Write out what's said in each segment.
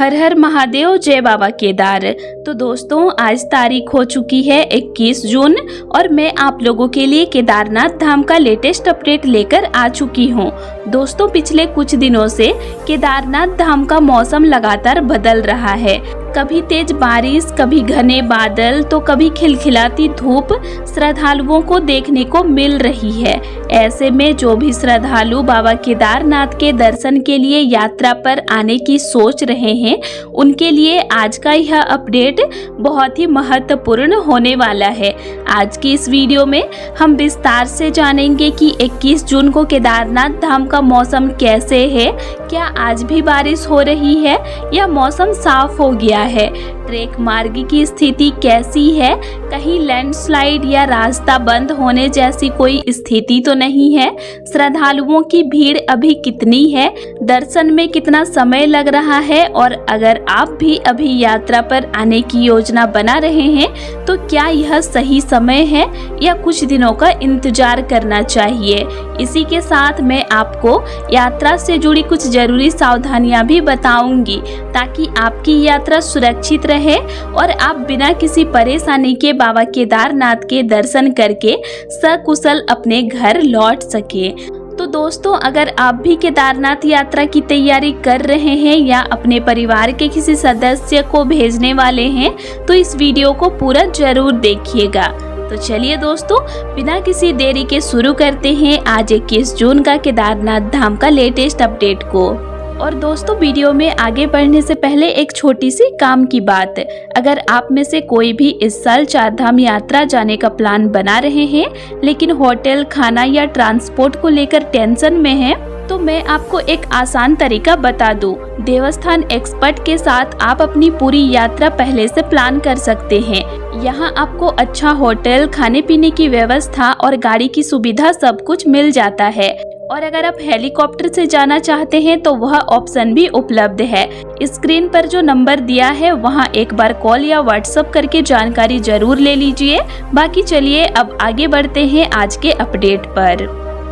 हर हर महादेव, जय बाबा केदार। तो दोस्तों आज तारीख हो चुकी है 21 जून और मैं आप लोगों के लिए केदारनाथ धाम का लेटेस्ट अपडेट लेकर आ चुकी हूँ। दोस्तों पिछले कुछ दिनों से केदारनाथ धाम का मौसम लगातार बदल रहा है। कभी तेज बारिश, कभी घने बादल तो कभी खिलखिलाती धूप श्रद्धालुओं को देखने को मिल रही है। ऐसे में जो भी श्रद्धालु बाबा केदारनाथ के दर्शन के लिए यात्रा पर आने की सोच रहे हैं उनके लिए आज का यह अपडेट बहुत ही महत्वपूर्ण होने वाला है। आज की इस वीडियो में हम विस्तार से जानेंगे कि 21 जून को केदारनाथ धाम का मौसम कैसे है, क्या आज भी बारिश हो रही है या मौसम साफ हो गया है, ट्रेक मार्ग की स्थिति कैसी है, कहीं लैंडस्लाइड या रास्ता बंद होने जैसी कोई स्थिति तो नहीं है, श्रद्धालुओं की भीड़ अभी कितनी है, दर्शन में कितना समय लग रहा है और अगर आप भी अभी यात्रा पर आने की योजना बना रहे हैं तो क्या यह सही समय है या कुछ दिनों का इंतजार करना चाहिए। इसी के साथ मैं आपको यात्रा से जुड़ी कुछ जरूरी सावधानियां भी बताऊंगी ताकि आपकी यात्रा सुरक्षित रहे और आप बिना किसी परेशानी के बाबा केदारनाथ के दर्शन करके सकुशल अपने घर लौट सके। तो दोस्तों अगर आप भी केदारनाथ यात्रा की तैयारी कर रहे हैं या अपने परिवार के किसी सदस्य को भेजने वाले हैं तो इस वीडियो को पूरा जरूर देखिएगा। तो चलिए दोस्तों बिना किसी देरी के शुरू करते हैं आज 21 जून का केदारनाथ धाम का लेटेस्ट अपडेट को। और दोस्तों वीडियो में आगे बढ़ने से पहले एक छोटी सी काम की बात, अगर आप में से कोई भी इस साल चारधाम यात्रा जाने का प्लान बना रहे हैं लेकिन होटल, खाना या ट्रांसपोर्ट को लेकर टेंशन में है तो मैं आपको एक आसान तरीका बता दूं। देवस्थान एक्सपर्ट के साथ आप अपनी पूरी यात्रा पहले से प्लान कर सकते हैं। यहाँ आपको अच्छा होटल, खाने पीने की व्यवस्था और गाड़ी की सुविधा सब कुछ मिल जाता है। और अगर आप हेलीकॉप्टर से जाना चाहते हैं तो वह ऑप्शन भी उपलब्ध है। स्क्रीन पर जो नंबर दिया है वहां एक बार कॉल या व्हाट्सएप करके जानकारी जरूर ले लीजिए। बाकी चलिए अब आगे बढ़ते हैं आज के अपडेट पर।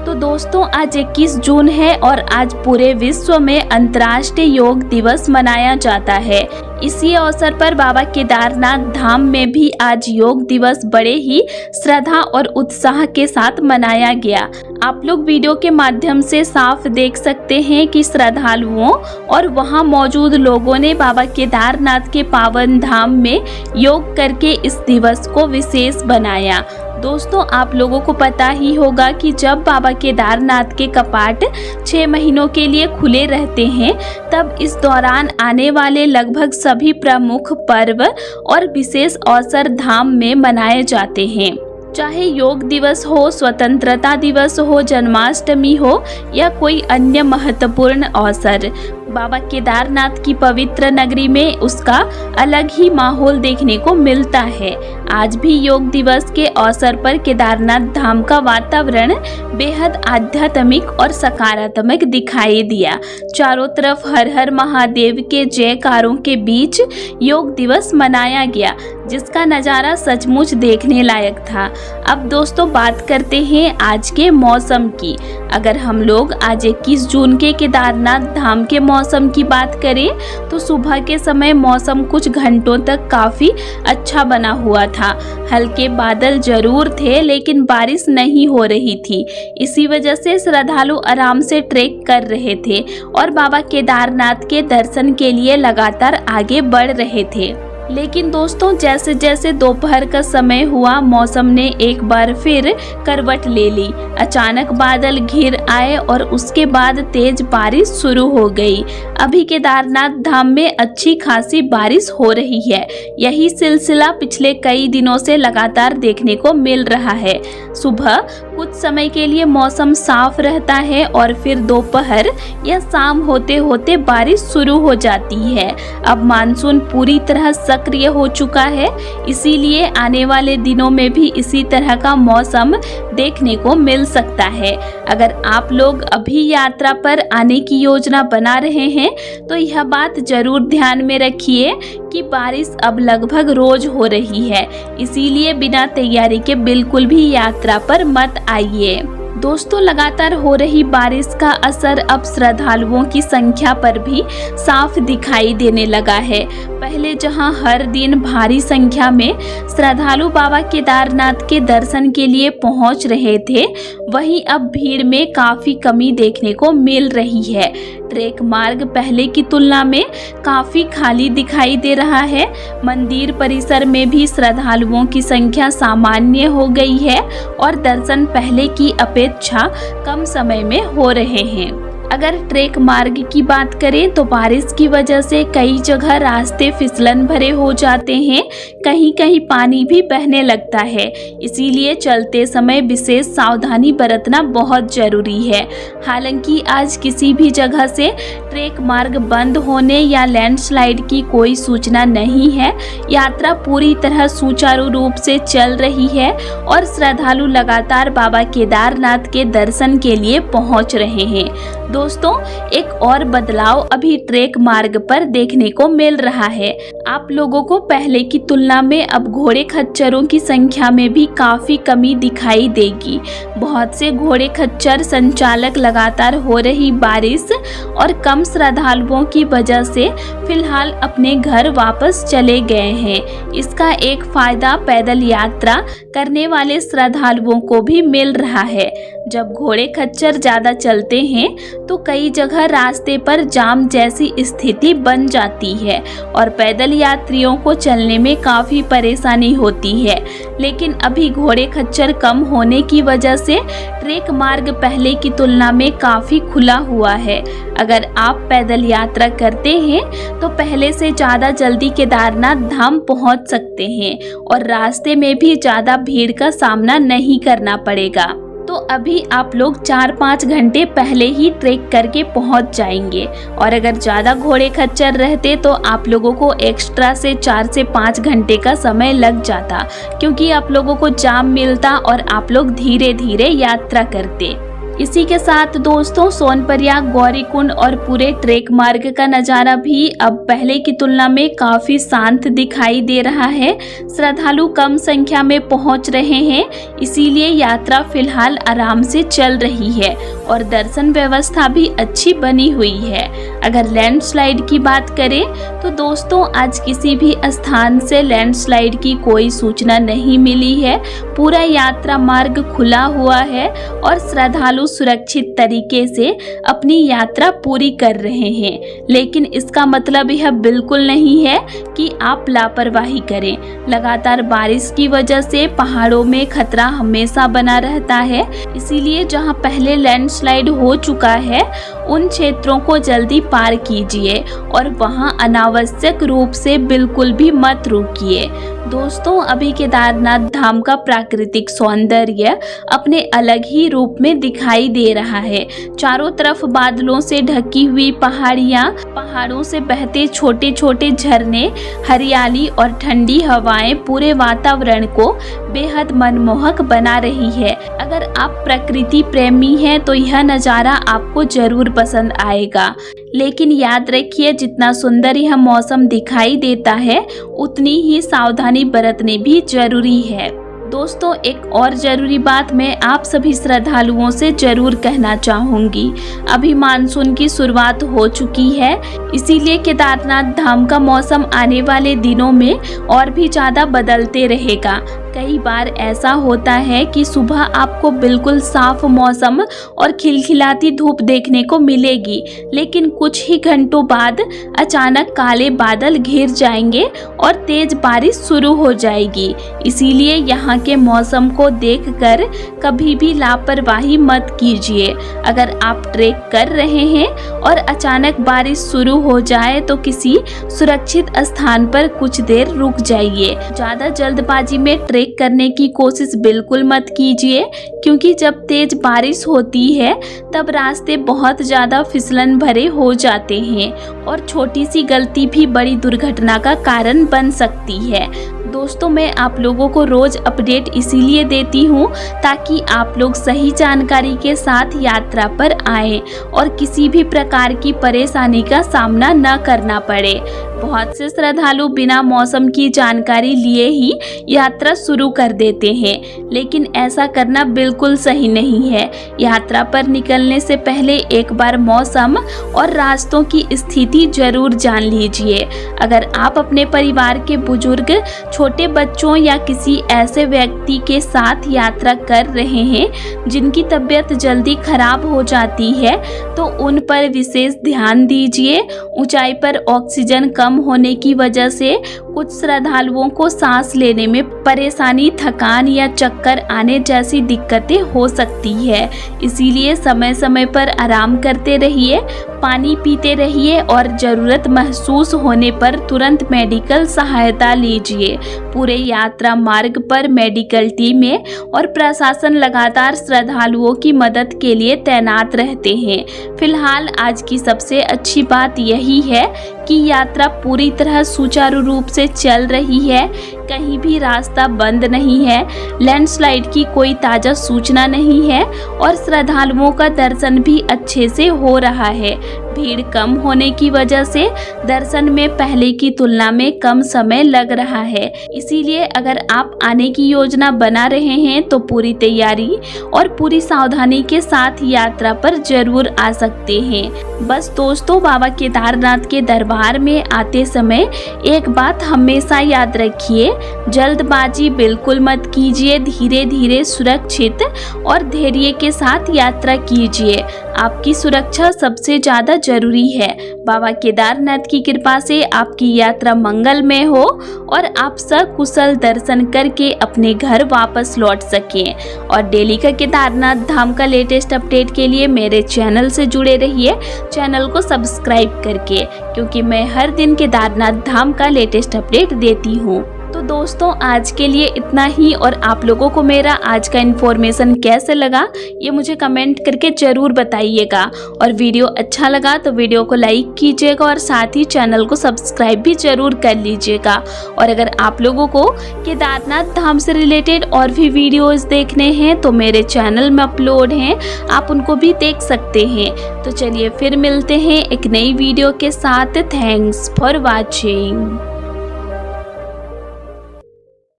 तो दोस्तों आज 21 जून है और आज पूरे विश्व में अंतर्राष्ट्रीय योग दिवस मनाया जाता है। इसी अवसर पर बाबा केदारनाथ धाम में भी आज योग दिवस बड़े ही श्रद्धा और उत्साह के साथ मनाया गया। आप लोग वीडियो के माध्यम से साफ देख सकते हैं कि श्रद्धालुओं और वहां मौजूद लोगों ने बाबा केदारनाथ के पावन धाम में योग करके इस दिवस को विशेष बनाया। दोस्तों आप लोगों को पता ही होगा कि जब बाबा केदारनाथ के कपाट 6 महीनों के लिए खुले रहते हैं तब इस दौरान आने वाले लगभग सभी प्रमुख पर्व और विशेष अवसर धाम में मनाए जाते हैं। चाहे योग दिवस हो, स्वतंत्रता दिवस हो, जन्माष्टमी हो या कोई अन्य महत्वपूर्ण अवसर, बाबा केदारनाथ की पवित्र नगरी में उसका अलग ही माहौल देखने को मिलता है। आज भी योग दिवस के अवसर पर केदारनाथ धाम का वातावरण बेहद आध्यात्मिक और सकारात्मक दिखाई दिया। चारों तरफ हर हर महादेव के जयकारों के बीच योग दिवस मनाया गया जिसका नज़ारा सचमुच देखने लायक था। अब दोस्तों बात करते हैं आज के मौसम की। अगर हम लोग आज 21 जून के केदारनाथ धाम के मौसम की बात करें तो सुबह के समय मौसम कुछ घंटों तक काफ़ी अच्छा बना हुआ था। हल्के बादल जरूर थे लेकिन बारिश नहीं हो रही थी। इसी वजह से श्रद्धालु आराम से ट्रेक कर रहे थे और बाबा केदारनाथ के दर्शन के लिए लगातार आगे बढ़ रहे थे। लेकिन दोस्तों जैसे जैसे दोपहर का समय हुआ मौसम ने एक बार फिर करवट ले ली। अचानक बादल घिर आए और उसके बाद तेज बारिश शुरू हो गई। अभी केदारनाथ धाम में अच्छी खासी बारिश हो रही है। यही सिलसिला पिछले कई दिनों से लगातार देखने को मिल रहा है। सुबह कुछ समय के लिए मौसम साफ रहता है और फिर दोपहर या शाम होते होते बारिश शुरू हो जाती है। अब मानसून पूरी तरह सक्रिय हो चुका है, इसीलिए आने वाले दिनों में भी इसी तरह का मौसम देखने को मिल सकता है। अगर आप लोग अभी यात्रा पर आने की योजना बना रहे हैं तो यह बात जरूर ध्यान में रखिए कि बारिश अब लगभग रोज हो रही है, इसीलिए बिना तैयारी के बिल्कुल भी यात्रा पर मत आइए। दोस्तों, लगातार हो रही बारिश का असर अब श्रद्धालुओं की संख्या पर भी साफ दिखाई देने लगा है। पहले जहां हर दिन भारी संख्या में श्रद्धालु बाबा केदारनाथ के दर्शन के लिए पहुंच रहे थे, वहीं अब भीड़ में काफी कमी देखने को मिल रही है। ट्रेक मार्ग पहले की तुलना में काफी खाली दिखाई दे रहा है। मंदिर परिसर में भी श्रद्धालुओं की संख्या सामान्य हो गई है और दर्शन पहले की अपेक्षा कम समय में हो रहे हैं। अगर ट्रेक मार्ग की बात करें तो बारिश की वजह से कई जगह रास्ते फिसलन भरे हो जाते हैं, कहीं कहीं पानी भी बहने लगता है। इसीलिए चलते समय विशेष सावधानी बरतना बहुत जरूरी है। हालांकि आज किसी भी जगह से ट्रेक मार्ग बंद होने या लैंडस्लाइड की कोई सूचना नहीं है। यात्रा पूरी तरह सुचारू रूप से चल रही है और श्रद्धालु लगातार बाबा केदारनाथ के दर्शन के लिए पहुंच रहे हैं। दोस्तों, एक और बदलाव अभी ट्रेक मार्ग पर देखने को मिल रहा है। आप लोगों को पहले की तुलना में अब घोड़े खच्चरों की संख्या में भी काफी कमी दिखाई देगी। बहुत से घोड़े खच्चर संचालक लगातार हो रही बारिश और कम श्रद्धालुओं की वजह से फिलहाल अपने घर वापस चले गए हैं। इसका एक फायदा पैदल यात्रा करने वाले श्रद्धालुओं को भी मिल रहा है। जब घोड़े खच्चर ज्यादा चलते हैं तो कई जगह रास्ते पर जाम जैसी स्थिति बन जाती है और पैदल यात्रियों को चलने में काफी परेशानी होती है। लेकिन अभी घोड़े खच्चर कम होने की वजह से ट्रेक मार्ग पहले की तुलना में काफी खुला हुआ है। अगर आप पैदल यात्रा करते हैं तो पहले से ज्यादा जल्दी केदारनाथ धाम पहुंच सकते हैं और रास्ते में भी ज्यादा भीड़ का सामना नहीं करना पड़ेगा। तो अभी आप लोग 4-5 घंटे पहले ही ट्रेक करके पहुंच जाएंगे और अगर ज़्यादा घोड़े खच्चर रहते तो आप लोगों को एक्स्ट्रा से 4 से 5 घंटे का समय लग जाता, क्योंकि आप लोगों को जाम मिलता और आप लोग धीरे धीरे यात्रा करते। इसी के साथ दोस्तों, सोनप्रयाग, गौरीकुंड और पूरे ट्रेक मार्ग का नज़ारा भी अब पहले की तुलना में काफ़ी शांत दिखाई दे रहा है। श्रद्धालु कम संख्या में पहुंच रहे हैं, इसीलिए यात्रा फिलहाल आराम से चल रही है और दर्शन व्यवस्था भी अच्छी बनी हुई है। अगर लैंडस्लाइड की बात करें तो दोस्तों, आज किसी भी स्थान से लैंडस्लाइड की कोई सूचना नहीं मिली है। पूरा यात्रा मार्ग खुला हुआ है और श्रद्धालु सुरक्षित तरीके से अपनी यात्रा पूरी कर रहे हैं। लेकिन इसका मतलब यह बिल्कुल नहीं है कि आप लापरवाही करें। लगातार बारिश की वजह से पहाड़ों में खतरा हमेशा बना रहता है, इसीलिए जहां पहले लैंडस्लाइड हो चुका है उन क्षेत्रों को जल्दी पार कीजिए और वहां अनावश्यक रूप से बिल्कुल भी मत रुकिए। दोस्तों, अभी केदारनाथ धाम का प्राकृतिक सौंदर्य अपने अलग ही रूप में दिखाई दे रहा है। चारों तरफ बादलों से ढकी हुई पहाड़ियाँ, पहाड़ों से बहते छोटे छोटे झरने, हरियाली और ठंडी हवाएं पूरे वातावरण को बेहद मनमोहक बना रही है। अगर आप प्रकृति प्रेमी हैं तो यह नज़ारा आपको जरूर पसंद आएगा। लेकिन याद रखिए, जितना सुंदर यह मौसम दिखाई देता है उतनी ही सावधानी बरतनी भी जरूरी है। दोस्तों, एक और ज़रूरी बात मैं आप सभी श्रद्धालुओं से ज़रूर कहना चाहूँगी। अभी मानसून की शुरुआत हो चुकी है, इसीलिए केदारनाथ धाम का मौसम आने वाले दिनों में और भी ज़्यादा बदलते रहेगा। कई बार ऐसा होता है कि सुबह आपको बिल्कुल साफ मौसम और खिलखिलाती धूप देखने को मिलेगी, लेकिन कुछ ही घंटों बाद अचानक काले बादल घिर जाएंगे और तेज बारिश शुरू हो जाएगी। इसीलिए यहाँ के मौसम को देखकर कभी भी लापरवाही मत कीजिए। अगर आप ट्रेक कर रहे हैं और अचानक बारिश शुरू हो जाए तो किसी सुरक्षित स्थान पर कुछ देर रुक जाइए। ज़्यादा जल्दबाजी में ट्रेक करने की कोशिश बिल्कुल मत कीजिए, क्योंकि जब तेज बारिश होती है तब रास्ते बहुत ज़्यादा फिसलन भरे हो जाते हैं और छोटी सी गलती भी बड़ी दुर्घटना का कारण बन सकती है। दोस्तों मैं आप लोगों को रोज अपडेट इसीलिए देती हूँ ताकि आप लोग सही जानकारी के साथ यात्रा पर आएं और किसी भी प्रकार की परेशानी का सामना न करना पड़े। बहुत से श्रद्धालु बिना मौसम की जानकारी लिए ही यात्रा शुरू कर देते हैं, लेकिन ऐसा करना बिल्कुल सही नहीं है। यात्रा पर निकलने से पहले एक बार मौसम और रास्तों की स्थिति जरूर जान लीजिए। अगर आप अपने परिवार के बुजुर्ग, छोटे बच्चों या किसी ऐसे व्यक्ति के साथ यात्रा कर रहे हैं जिनकी तबीयत जल्दी खराब हो जाती है तो उन पर विशेष ध्यान दीजिए। ऊंचाई पर ऑक्सीजन कम होने की वजह से कुछ श्रद्धालुओं को सांस लेने में परेशानी, थकान या चक्कर आने जैसी दिक्कतें हो सकती है। इसीलिए समय समय पर आराम करते रहिए, पानी पीते रहिए और ज़रूरत महसूस होने पर तुरंत मेडिकल सहायता लीजिए। पूरे यात्रा मार्ग पर मेडिकल टीमें और प्रशासन लगातार श्रद्धालुओं की मदद के लिए तैनात रहते हैं। फिलहाल आज की सबसे अच्छी बात यही है कि यात्रा पूरी तरह सुचारू रूप से चल रही है, कहीं भी रास्ता बंद नहीं है, लैंडस्लाइड की कोई ताज़ा सूचना नहीं है और श्रद्धालुओं का दर्शन भी अच्छे से हो रहा है। भीड़ कम होने की वजह से दर्शन में पहले की तुलना में कम समय लग रहा है। इसीलिए अगर आप आने की योजना बना रहे हैं तो पूरी तैयारी और पूरी सावधानी के साथ यात्रा पर जरूर आ सकते हैं। बस दोस्तों, बाबा केदारनाथ के दरबार में आते समय एक बात हमेशा याद रखिए, जल्दबाजी बिल्कुल मत कीजिए। धीरे धीरे, सुरक्षित और धैर्य के साथ यात्रा कीजिए। आपकी सुरक्षा सबसे ज़्यादा जरूरी है। बाबा केदारनाथ की कृपा से आपकी यात्रा मंगलमय हो और आप सकुशल दर्शन करके अपने घर वापस लौट सकें। और डेली का केदारनाथ धाम का लेटेस्ट अपडेट के लिए मेरे चैनल से जुड़े रहिए, चैनल को सब्सक्राइब करके, क्योंकि मैं हर दिन केदारनाथ धाम का लेटेस्ट अपडेट देती हूँ। तो दोस्तों आज के लिए इतना ही, और आप लोगों को मेरा आज का इन्फॉर्मेशन कैसे लगा ये मुझे कमेंट करके ज़रूर बताइएगा। और वीडियो अच्छा लगा तो वीडियो को लाइक कीजिएगा और साथ ही चैनल को सब्सक्राइब भी ज़रूर कर लीजिएगा। और अगर आप लोगों को केदारनाथ धाम से रिलेटेड और भी वीडियोस देखने हैं तो मेरे चैनल में अपलोड हैं, आप उनको भी देख सकते हैं। तो चलिए फिर मिलते हैं एक नई वीडियो के साथ। Thanks for watching.